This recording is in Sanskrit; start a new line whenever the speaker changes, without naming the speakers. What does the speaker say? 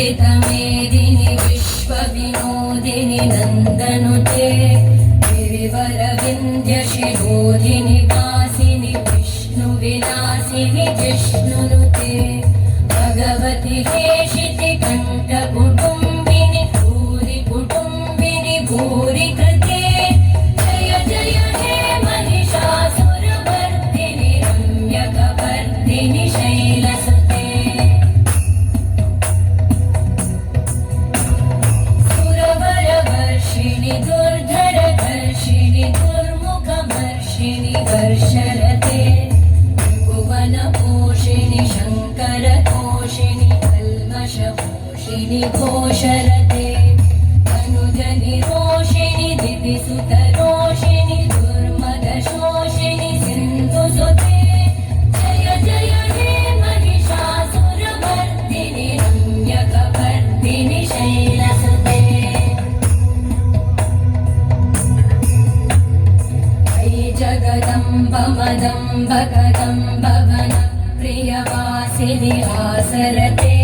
वन्दितमेदिनि विश्वविनोदिनि नन्दनुते गिरिवरविन्ध्यशिरोधिनि वासिनि विष्णुविलासिनि जिष्णुनुते भगवति हेशिति कण्ठकुटुम्बिनि भूरि कुटुम्बिनि भूरि कृते जय जय हे महिषासुरवर्धिनि रम्यकवर्धिनि शैलसुते सुरवरवर्षिणि दुर्धरधर्षिणि दुर्मुखमर्षिणि वर्षरते भुवनपोषिणि शङ्करतोषिणि कल्मषपोषिणि घोषरते अनुजनिरोषिणि दितिसुतरोषिणि दुर्मदशोषिणि सिन्धुसुते जय जय हे महिषासुरवर्धिनि रम्यकवर्धिनि शैलसुते अयि जगदम्ब मदम्ब कदम्ब वन प्रियवासिनि आसरते